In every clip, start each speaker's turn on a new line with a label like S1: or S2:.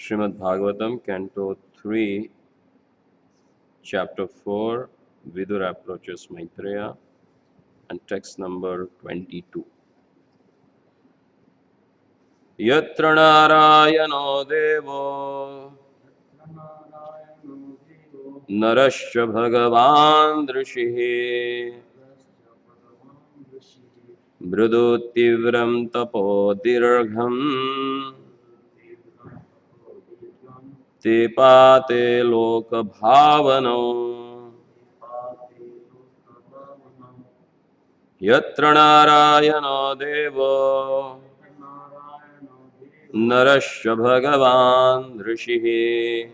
S1: Srimad Bhagavatam, Canto 3, Chapter 4, Vidur approaches Maitreya, and text number 22. Yatra Narayano Devo Narasya Bhagavan Drishihi Mrudu Tivram Tapo Dirgham Tepate Loka Bhavano Yatra Narayano Devo Narasya Bhagavan Drishihi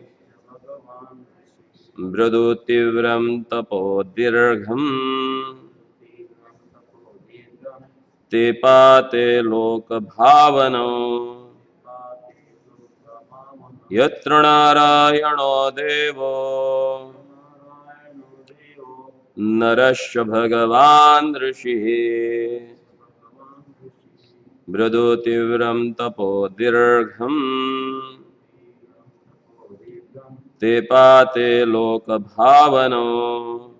S1: Mrudu Tivram Tapo Dirgham Tepate Loka Bhavano Yatra Narayano Devo Narasya Bhagavan Rishihi Mrudu Tivram Tapo Dirgham Tepate Loka Bhavano.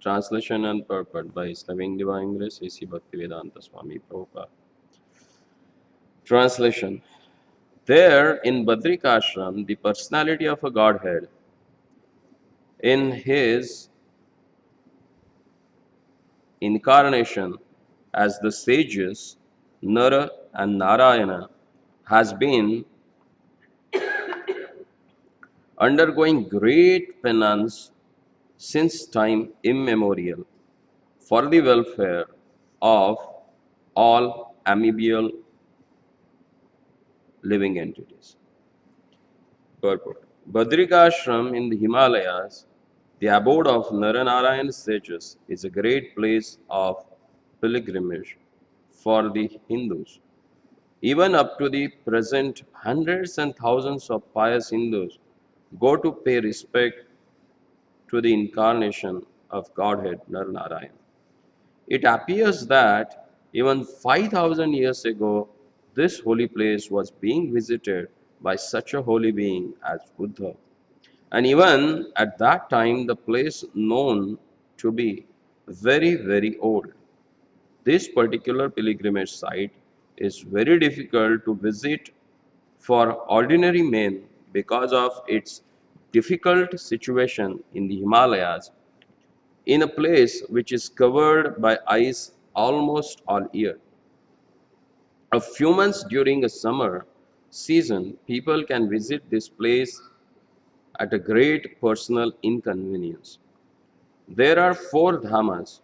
S1: Translation and purport by His Loving Divine Grace A.C. Bhaktivedanta Swami Prabhupada. Translation. There in Badrikashram, the personality of a Godhead, in his incarnation as the sages Nara and Narayana, has been undergoing great penance since time immemorial for the welfare of all amoebial living entities. Purport. Badrikashram in the Himalayas, the abode of Naranarayan sages, is a great place of pilgrimage for the Hindus. Even up to the present, hundreds and thousands of pious Hindus go to pay respect to the incarnation of Godhead Naranarayan. It appears that even 5,000 years ago, this holy place was being visited by such a holy being as Buddha. And even at that time, the place known to be very, very old. This particular pilgrimage site is very difficult to visit for ordinary men because of its difficult situation in the Himalayas, in a place which is covered by ice almost all year. A few months during a summer season, people can visit this place at a great personal inconvenience. There are four dhamas,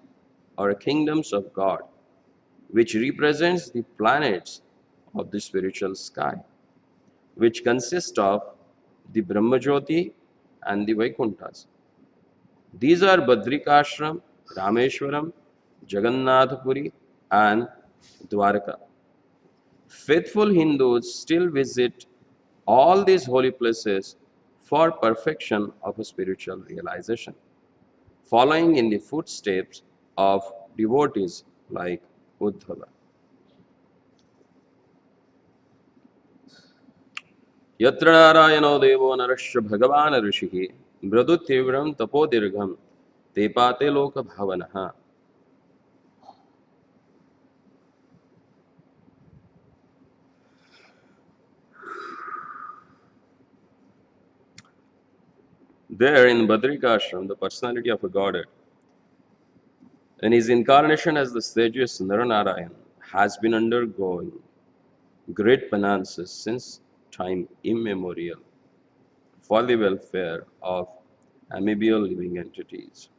S1: or kingdoms of God, which represents the planets of the spiritual sky, which consist of the Brahmajyoti and the Vaikunthas. These are Badrikashram, Rameshwaram, Jagannathpuri, and Dwarka. Faithful Hindus still visit all these holy places for perfection of a spiritual realization, following in the footsteps of devotees like Uddhava. Yatra Narayano Devo Narasya Bhagavan Rishihi Mradutivram Tapodirgham Tepate Loka Bhavanaha. There in Badrikashram, the personality of a Godhead, in his incarnation as the sages Naranarayan, has been undergoing great penances since time immemorial for the welfare of amoebial living entities.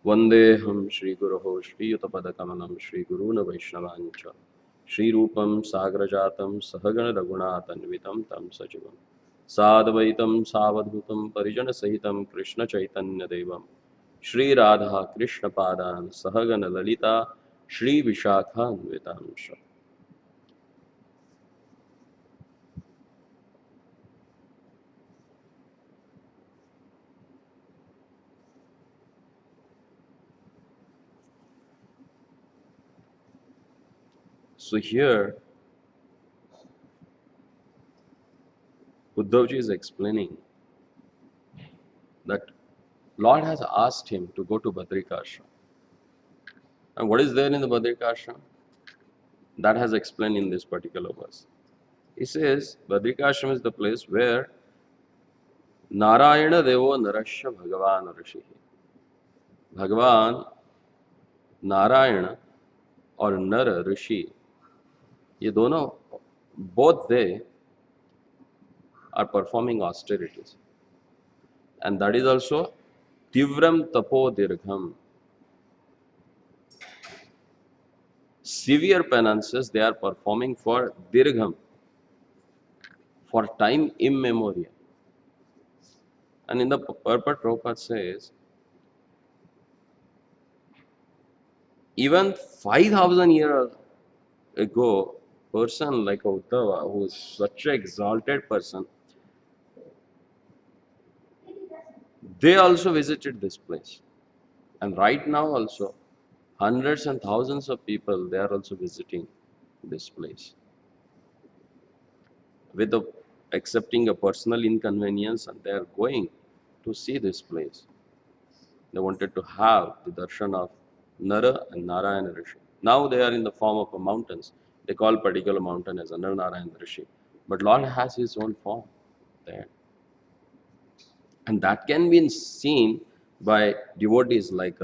S1: Vandeham Shri Guruho Shri Yutapadakamam Shri Guruna Vaishnavancha Shri Rupam Sagrajatam Sahagana Raghunatanvitam Tam Sajivam Sadvaitam Savadhutam Parijana Sahitam Krishna Chaitanya Devam Shri Radha Krishna Padan Sahagana Lalita Shri Vishakha Anvitamsha. So here, Uddhavji is explaining that Lord has asked him to go to Badrikashram. And what is there in the Badrikashram? That has explained in this particular verse. He says, Badrikashram is the place where Narayana Devo Narasya Bhagavan Rishi. Bhagavan, Narayana और नर ऋषि ये दोनों both they are performing austerities, and that is also Tivram Tapo Dirgham. Severe penances they are performing for Dirgham, for time immemorial. And in the purport, Prabhupada says, even 5,000 years ago, person like Uddhava, who is such an exalted person, they also visited this place. And right now also, hundreds and thousands of people, they are also visiting this place. With accepting a personal inconvenience, and they are going to see this place. They wanted to have the darshan of Nara and Narayana Rishi. Now they are in the form of mountains. They call particular mountain as Nara Narayana Rishi. But Lord has his own form there. And that can be seen by devotees like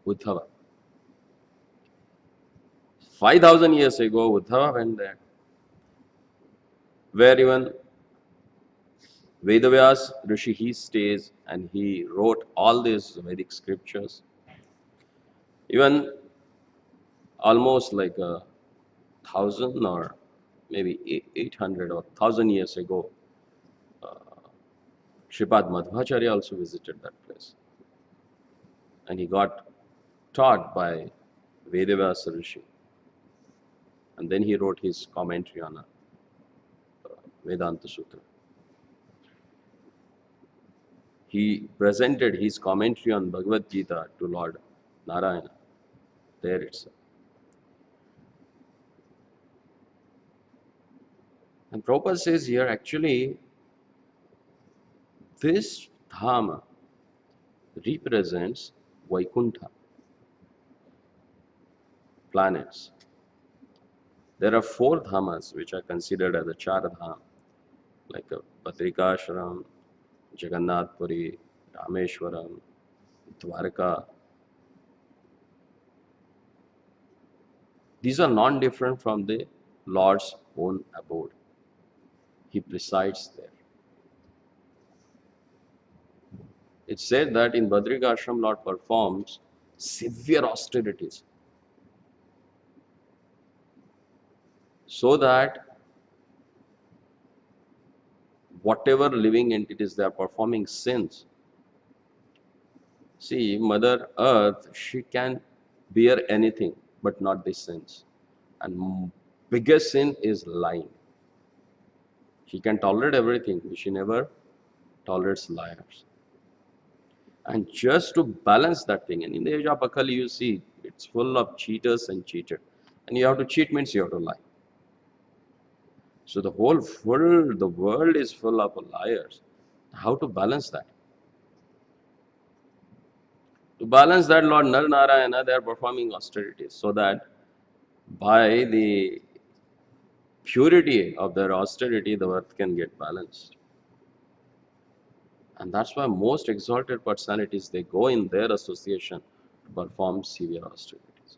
S1: Uddhava. 5,000 years ago, Uddhava went there, where even Vedavyas Rishi, he stays and he wrote all these Vedic scriptures. Even almost like 1,000 or maybe 800 or 1,000 years ago, Shripad Madhvacharya also visited that place. And he got taught by Vedavyasa Rishi. And then he wrote his commentary on Vedanta Sutra. He presented his commentary on Bhagavad Gita to Lord Narayana there itself. And Prabhupada says here, actually, this Dhama represents Vaikuntha, planets. There are 4 Dhamas which are considered as the Char Dham, like Badrikashram, Jagannath Puri, Rameshwaram, Dwarka. These are non-different from the Lord's own abode. He presides there. It's said that in Badrikashram, Lord performs severe austerities so that whatever living entities they are performing sins. See, Mother Earth, she can bear anything, but not the sins. And biggest sin is lying. She can tolerate everything, but she never tolerates liars. And just to balance that thing, and in the age of Akali, you see, it's full of cheaters and cheated. And you have to cheat means you have to lie. So the whole world, the world is full of liars. How to balance that? To balance that, Lord Nar Narayana, they are performing austerities so that by the purity of their austerity, the earth can get balanced. And that's why most exalted personalities, they go in their association to perform severe austerities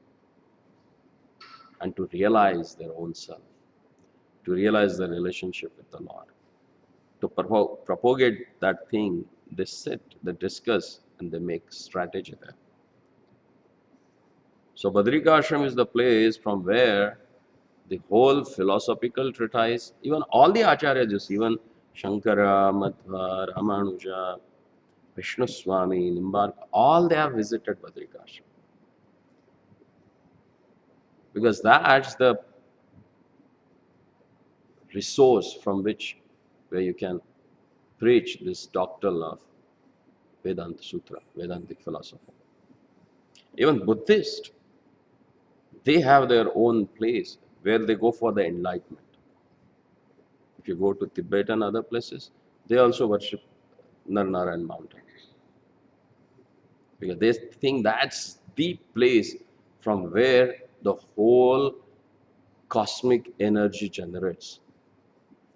S1: and to realize their own self, to realize their relationship with the Lord. To propagate that thing, they sit, they discuss, and they make strategy there. So Badrika Ashram is the place from where the whole philosophical treatise, even all the acharyas, even Shankara, Madhva, Ramanuja, Vishnu Swami, Nimbarka, all they have visited Badrika Ashram. Because that's the resource from which where you can preach this doctrine of Vedanta Sutra, Vedantic philosophy. Even Buddhist, They have their own place where they go for the enlightenment. If you go to Tibet and other places, they also worship Narnarayan mountain because they think that's the place from where the whole cosmic energy generates.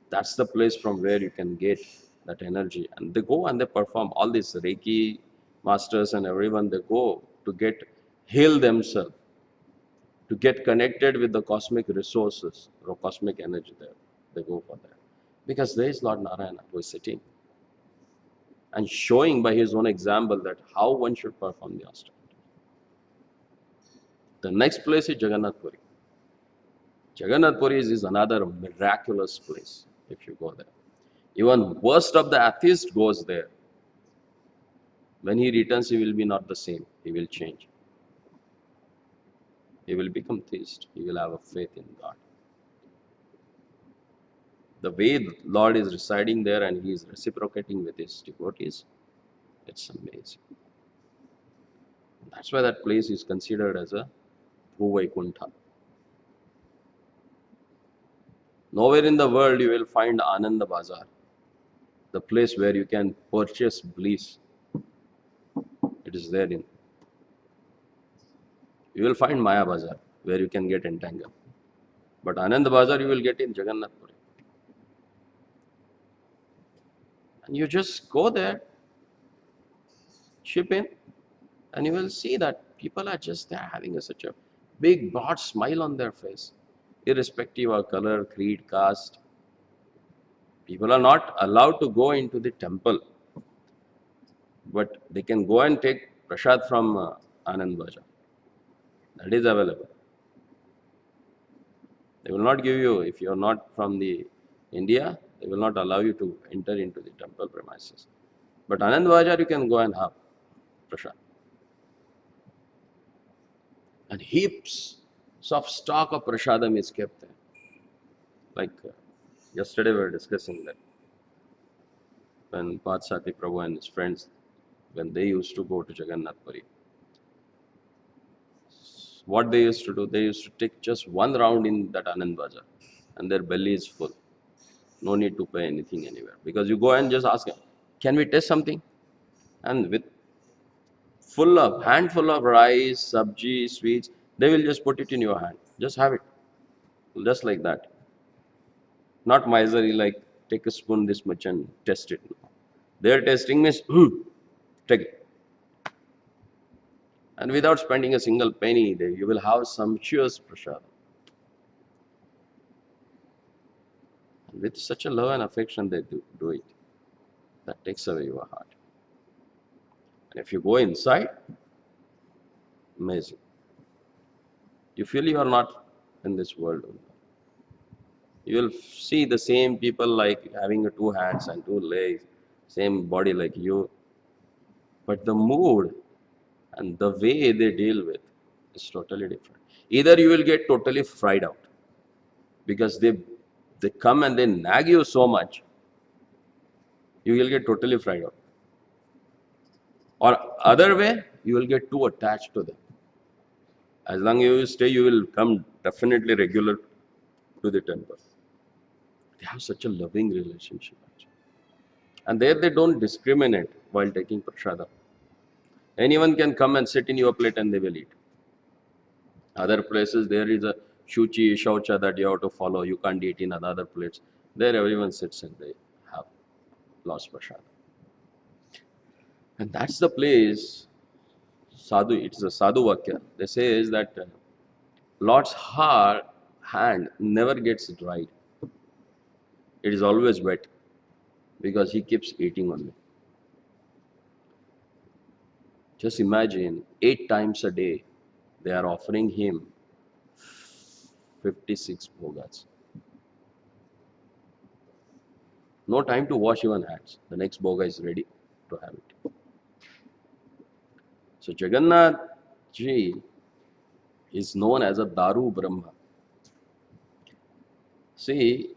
S1: That's the place from where you can get that energy. And they go and they perform all these Reiki masters and everyone, they go to get heal themselves, to get connected with the cosmic resources or cosmic energy there. They go for that. Because there is Lord Narayana who is sitting and showing by his own example that how one should perform the Ashtanga. The next place is Jagannath Puri. Jagannath Puri is another miraculous place if you go there. Even worst of the atheist goes there. When he returns, he will be not the same. He will change. He will become theist. He will have a faith in God. The way the Lord is residing there and he is reciprocating with his devotees, it's amazing. That's why that place is considered as a Bhuvaikuntha. Nowhere in the world you will find Ananda Bazar, the place where you can purchase bliss. It is there in. You will find Maya Bazar, where you can get entangled. But Ananda Bazar you will get in Jagannath Puri. And you just go there, chip in, and you will see that people are just there having such a big, broad smile on their face, irrespective of color, creed, caste. People are not allowed to go into the temple, but they can go and take prasad from Anand Bazar. That is available. They will not give you, if you are not from the India, they will not allow you to enter into the temple premises. But Anand Bazar, you can go and have prasad. And heaps of stock of prasadam is kept there. Like yesterday we were discussing that when Pathsati Prabhu and his friends, when they used to go to Jagannath Puri, what they used to do, they used to take just one round in that Anand Bazar and their belly is full. No need to pay anything anywhere. Because you go and just ask them, can we taste something? And with handful of rice, sabji, sweets, they will just put it in your hand. Just have it. Just like that. Not miserly like take a spoon this much and test it. Their testing means, take it. And without spending a single penny, you will have sumptuous prasad. And with such a love and affection they do it. That takes away your heart. And if you go inside, amazing. You feel you are not in this world. You will see the same people like having two hands and two legs, same body like you. But the mood and the way they deal with is totally different. Either you will get totally fried out because they come and they nag you so much, you will get totally fried out. Or other way, you will get too attached to them. As long as you stay, you will come definitely regular to the temple. They have such a loving relationship. Actually. And there they don't discriminate while taking prasada. Anyone can come and sit in your plate and they will eat. Other places there is a shuchi, shaucha that you have to follow. You can't eat in other plates. There everyone sits and they have lost prasada. And that's the place, sadhu, it's a sadhu vakya. They say is that Lord's hand never gets dried. It is always wet because he keeps eating only. Just imagine 8 times a day they are offering him 56 bhogas. No time to wash even hands. The next bhoga is ready to have it. So Jagannath Ji is known as a Daru Brahma. See,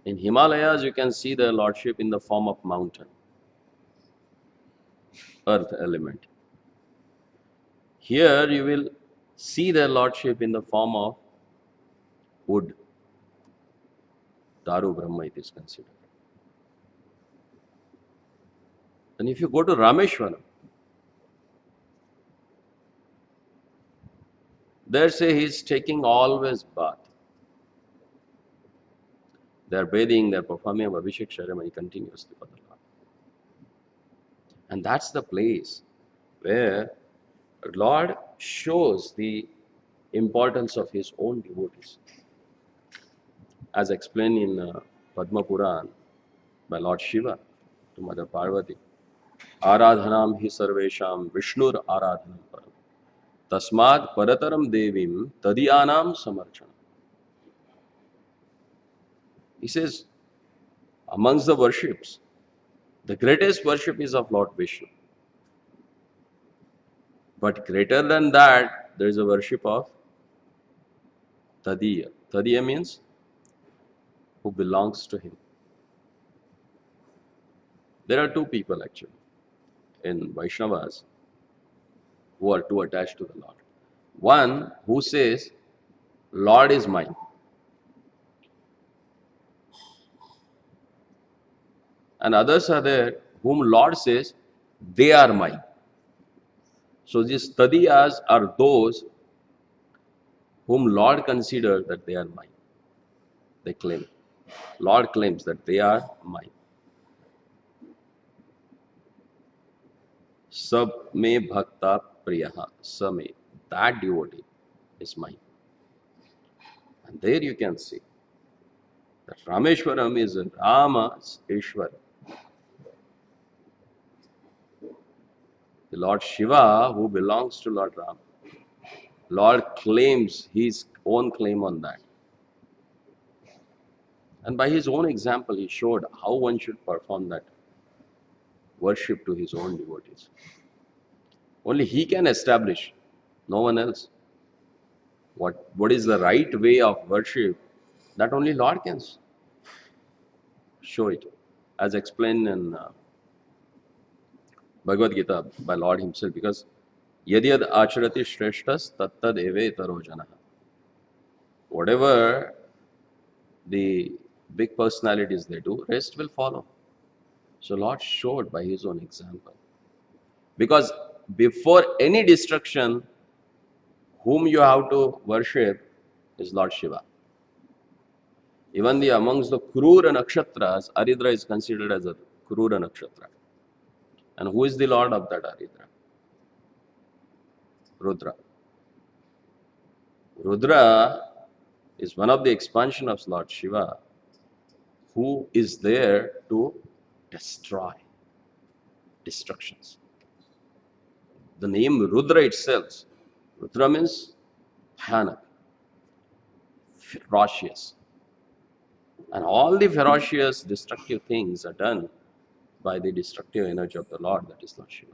S1: in Himalayas you can see the Lordship in the form of mountain, earth element. Here you will see their lordship in the form of wood. Daru Brahma it is considered. And if you go to Rameshwaram, there say he is taking always bath. They are bathing, they are performing Abhishek ceremony continuously for the Lord. And that's the place where Lord shows the importance of his own devotees. As explained in Padma Puran by Lord Shiva to Mother Parvati, Aradhanam hi sarvesham Vishnur Aradhanam param. Tasmad parataram devim tadiyanam samarchanam. He says, amongst the worships, the greatest worship is of Lord Vishnu. But greater than that, there is a worship of Tadiya. Tadiya means who belongs to him. There are two people actually in Vaishnavas who are too attached to the Lord. One who says, Lord is mine. And others are there whom Lord says, they are mine. So these Tadiyas are those whom Lord considers that they are mine. They claim. Lord claims that they are mine. Sab me bhakta priyaha. Same. That devotee is mine. And there you can see that Rameshwaram is Rama's Ishwar. The Lord Shiva, who belongs to Lord Ram, Lord claims his own claim on that. And by his own example, he showed how one should perform that worship to his own devotees. Only he can establish, no one else. What is the right way of worship, that only Lord can show it. As explained in Bhagavad Gita by Lord himself, because Yadyad acharati shreshtas tattad eve tarojana. Whatever the big personalities they do, rest will follow. So Lord showed by his own example. Because before any destruction, whom you have to worship is Lord Shiva. Even amongst the Krura Nakshatras, Aridra is considered as a Krura Nakshatra. And who is the Lord of that Aridra? Rudra. Rudra is one of the expansion of Lord Shiva, who is there to destroy destructions. The name Rudra itself, Rudra means Bhayanak, ferocious. And all the ferocious destructive things are done by the destructive energy of the Lord, that is Lord Shiva.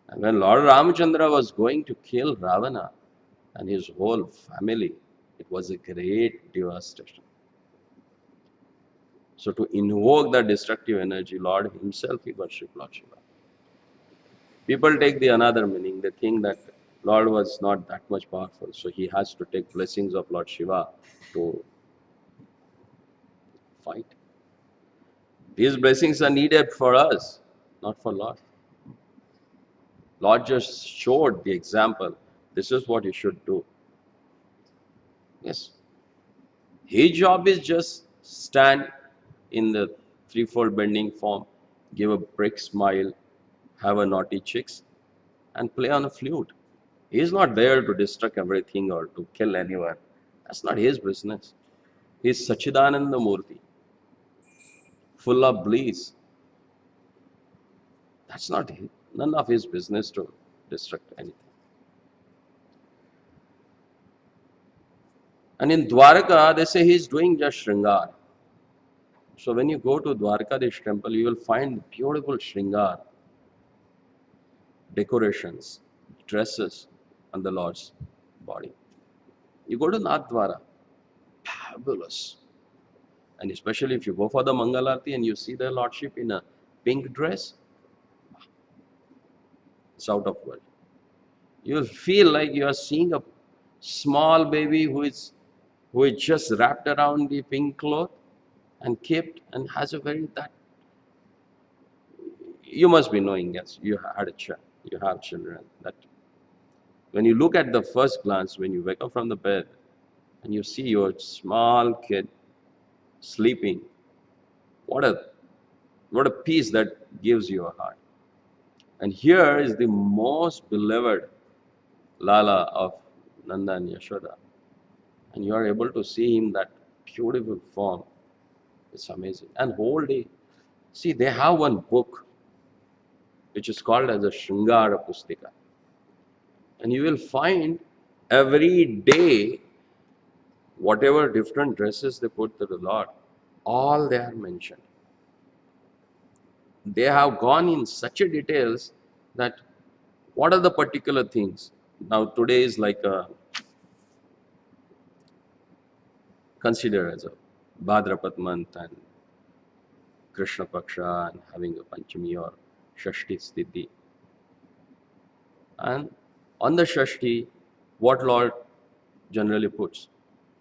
S1: And when Lord Ramachandra was going to kill Ravana and his whole family, it was a great devastation. So to invoke that destructive energy, Lord himself, he worshipped Lord Shiva. People take the another meaning. They think that Lord was not that much powerful, so he has to take blessings of Lord Shiva to fight. These blessings are needed for us, not for Lord. Lord just showed the example. This is what you should do. Yes. His job is just stand in the threefold bending form, give a brick smile, have a naughty chicks, and play on a flute. He is not there to destruct everything or to kill anyone. That's not his business. He is Sachidananda Murti, full of bliss. That's not none of his business to destruct anything. And in Dwarka, they say he is doing just Shringar. So when you go to Dwarkadish temple, you will find beautiful Shringar, decorations, dresses on the Lord's body. You go to Nathdwara, fabulous. And especially if you go for the Mangalarti and you see the Lordship in a pink dress, it's out of world. You will feel like you are seeing a Small baby who is just wrapped around the pink cloth and kept and has a very that you must be knowing, yes, you had a child, you have children, that when you look at the first glance, when you wake up from the bed and you see your small kid sleeping, what a what a peace that gives you a heart. And here is the most beloved Lala of Nanda and Yashoda, and you are able to see him that beautiful form. It's amazing. And whole day, see, they have one book which is called as a Shringara Pustika, and you will find every day whatever different dresses they put to the Lord, all they are mentioned. They have gone in such a details that what are the particular things. Now today is like a considered as a Bhadrapad month and Krishna Paksha and having a Panchami or Shashti Sthiti. And on the Shashti, what Lord generally puts?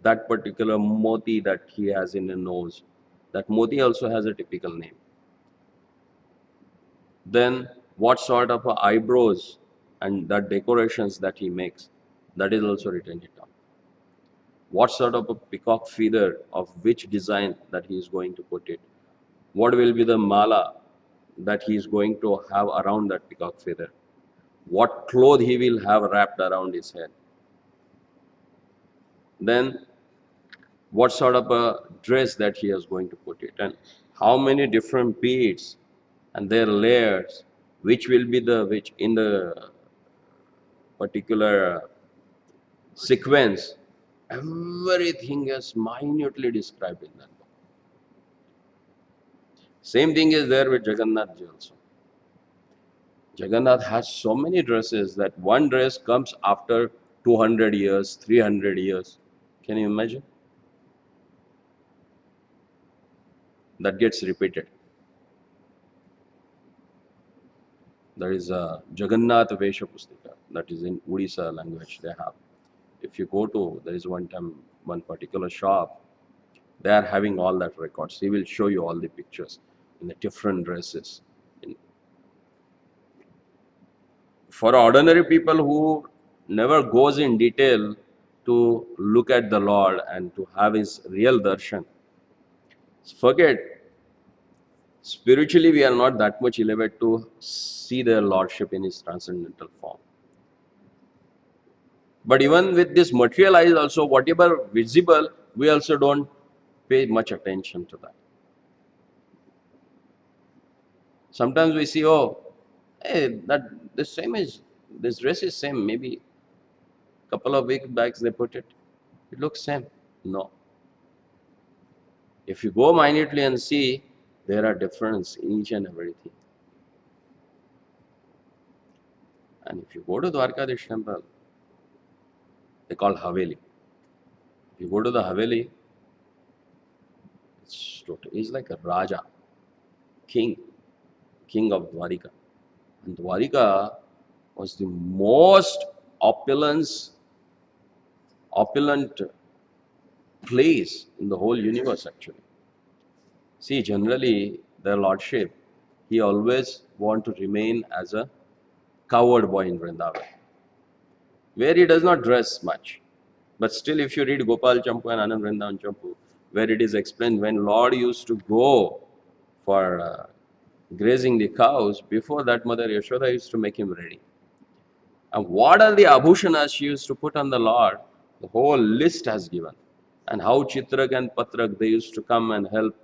S1: That particular moti that he has in the nose. That moti also has a typical name. Then what sort of eyebrows and that decorations that he makes, that is also written it down. What sort of a peacock feather of which design that he is going to put it. What will be the mala that he is going to have around that peacock feather. What cloth he will have wrapped around his head. Then what sort of a dress that he is going to put it, and how many different beads and their layers, which will be the which in the particular sequence, everything is minutely described in that book. Same thing is there with Jagannath ji also. Jagannath has so many dresses that one dress comes after 200 years, 300 years. Can you imagine? That gets repeated. There is a Jagannath Vesha Pustika that is in Odisha language they have. If you go to, there is one particular shop, they are having all that records. He will show you all the pictures in the different dresses. For ordinary people who never goes in detail to look at the Lord and to have his real darshan, forget, spiritually we are not that much elevated to see their Lordship in his transcendental form. But even with this materialized also, whatever visible, we also don't pay much attention to that. Sometimes we see, oh, hey, that the same is, this dress is same. Maybe couple of weeks back they put it. It looks same. No. If you go minutely and see, there are differences in each and everything. And if you go to Dwarkadish temple, they call Haveli. If you go to the Haveli, he's like a Raja, king of Dwarika. And Dwarika was the most opulent place in the whole universe actually. See, generally, their lordship, he always want to remain as a coward boy in Vrindavan, where he does not dress much. But still, if you read Gopal Champu and Anand Vrindavan Champu, where it is explained when Lord used to go for grazing the cows, before that Mother Yashoda used to make him ready. And what are the abhushanas she used to put on the Lord? The whole list has given. And how Chitrak and Patrak, they used to come and help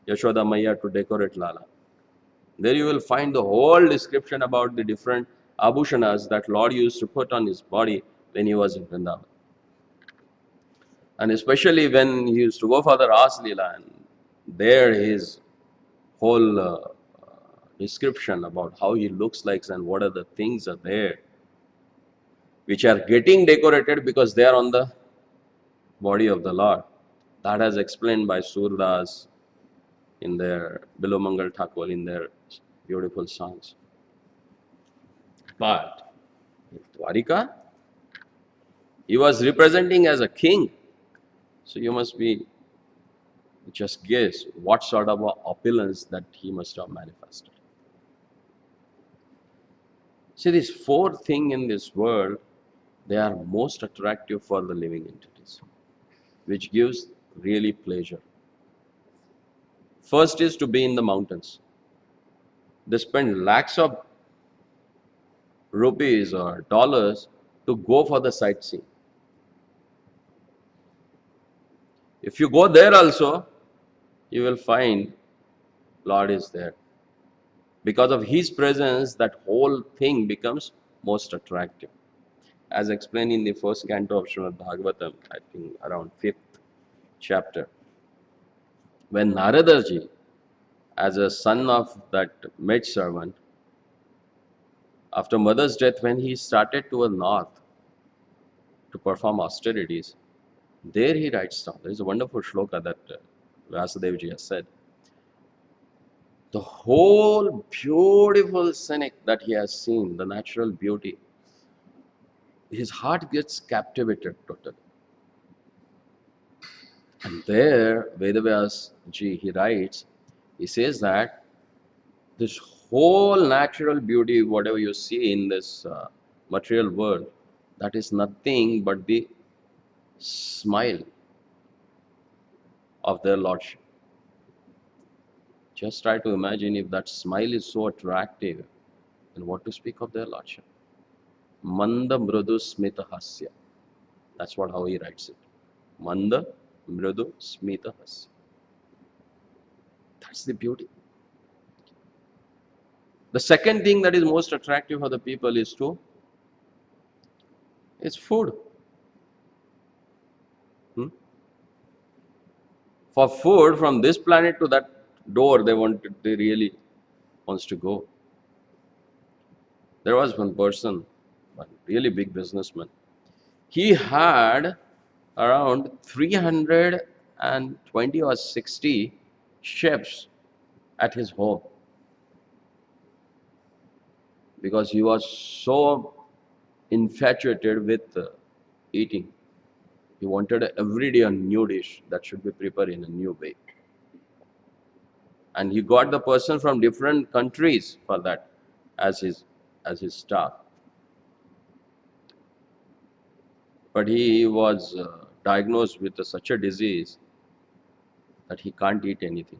S1: Yashoda Maya to decorate Lala. There you will find the whole description about the different abhushanas that Lord used to put on his body when he was in Vrindavan. And especially when he used to go for the Ras Leela, and there his whole description about how he looks like and what are the things are there which are getting decorated because they are on the body of the Lord. That is explained by Surdas in their Bilomangal Thakur in their beautiful songs. But Dwarika, He was representing as a king. So you must be just guess what sort of a opulence that he must have manifested. See, these four things in this world, they are most attractive for the living entities, which gives really pleasure. First is to be in the mountains. They spend lakhs of rupees or dollars to go for the sightseeing. If you go there also, you will find Lord is there. Because of His presence, that whole thing becomes most attractive. As explained in the first canto of Srimad Bhagavatam, I think around 5th chapter, when Naradaji, as a son of that maid servant, after mother's death, when he started toward north to perform austerities, there he writes down. There is a wonderful shloka that Vyasadevji has said. The whole beautiful scenic that he has seen, the natural beauty, his heart gets captivated totally. And there, Vedavyas ji, he writes, he says that this whole natural beauty, whatever you see in this material world, that is nothing but the smile of their Lordship. Just try to imagine if that smile is so attractive, then what to speak of their Lordship? Manda Mrudu Smita Hasya. That's how he writes it. Manda Mrudu Smita Hasya. That's the beauty. The second thing that is most attractive for the people is food. Hmm? For food, from this planet to that door, they really wants to go. There was one person, one really big businessman. He had around 320 or 60 chefs at his home because he was so infatuated with eating. He wanted every day a new dish that should be prepared in a new way. And he got the person from different countries for that as his staff. But he was diagnosed with such a disease that he can't eat anything.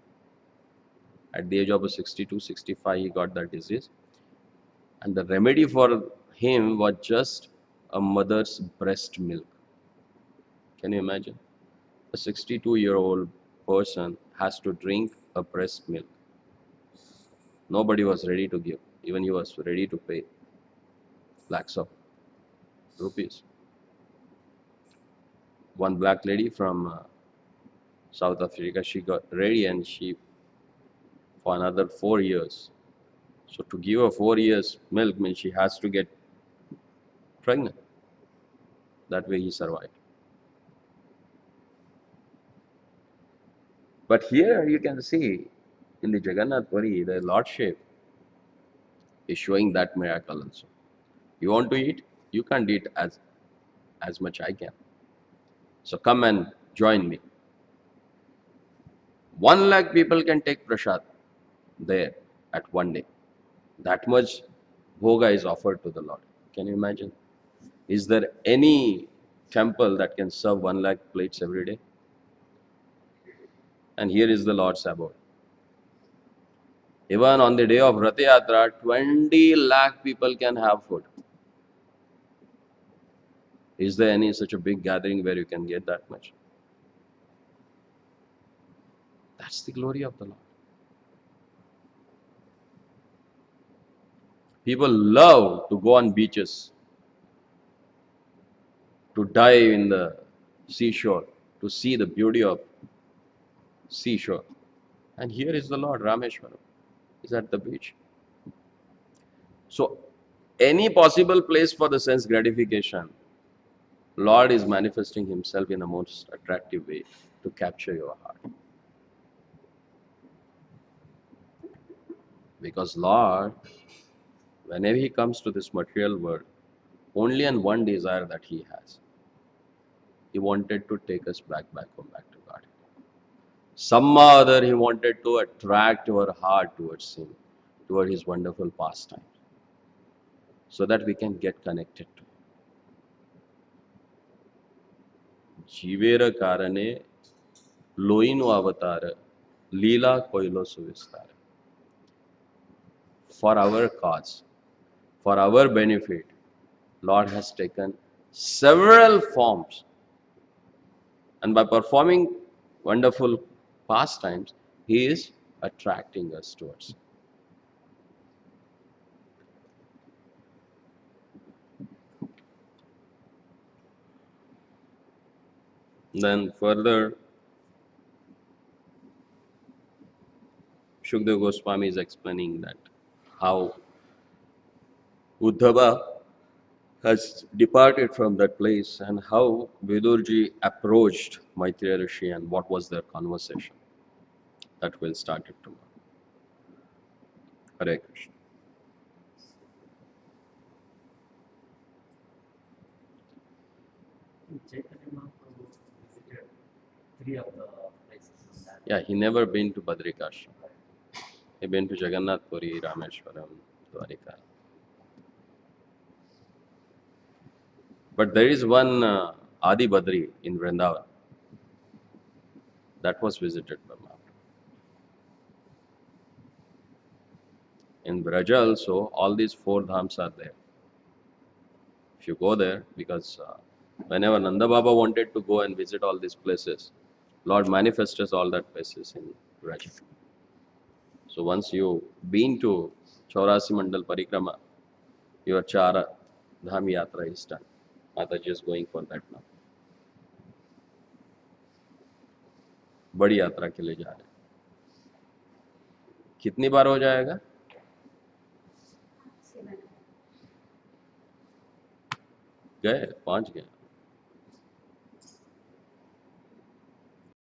S1: At the age of 62, 65, he got that disease. And the remedy for him was just a mother's breast milk. Can you imagine? A 62-year-old person has to drink a breast milk. Nobody was ready to give. Even he was ready to pay lakhs of rupees. One black lady from South Africa, she got ready and she, for another 4 years. So to give her 4 years milk means she has to get pregnant. That way he survived. But here you can see in the Jagannath Puri, the Lordship is showing that miracle also. You want to eat? You can't eat as much I can. So come and join me. 1 lakh people can take prasad there at one day. That much bhoga is offered to the Lord. Can you imagine? Is there any temple that can serve 1 lakh plates every day? And here is the Lord's abode. Even on the day of Rath Yatra, 20 lakh people can have food. Is there any such a big gathering where you can get that much? That's the glory of the Lord. People love to go on beaches, to dive in the seashore, to see the beauty of seashore. And here is the Lord, Rameshwaram, is at the beach. So, any possible place for the sense gratification, Lord is manifesting Himself in a most attractive way to capture your heart. Because Lord, whenever He comes to this material world, only and one desire that He has. he wanted to take us back home, back to God. Somehow or other, he wanted to attract our heart towards him, toward his wonderful pastime, so that we can get connected to him. જીવેર કારણે લોહીનો અવતાર લીલા કોયલો સુવિસ્તાર. For our cause, for our benefit, Lord has taken several forms, and by performing wonderful pastimes, he is attracting us towards him. Then further, Shukdev Goswami is explaining that how Uddhava has departed from that place and how Vidurji approached Maitreya Rishi and what was their conversation. That will start it tomorrow. Hare Krishna.
S2: Chaitanya Mahaprabhu visited 3 of the places on that.
S1: Yeah, he never been to Badrikashram. He been to Jagannath Puri, Rameshwaram, Dwarika. But there is one Adi Badri in Vrindavan that was visited by Mahaprabhu. In Braja also, all these 4 dhams are there. If you go there, because whenever Nanda Baba wanted to go and visit all these places, Lord manifested all that places in Braja. So once you been to Chaurasi Mandal Parikrama, your Chara Dham Yatra is done. Mataji is going for that now. बड़ी यात्रा के लिए जा रहे हैं. कितनी बार हो जाएगा? गए 5 गए.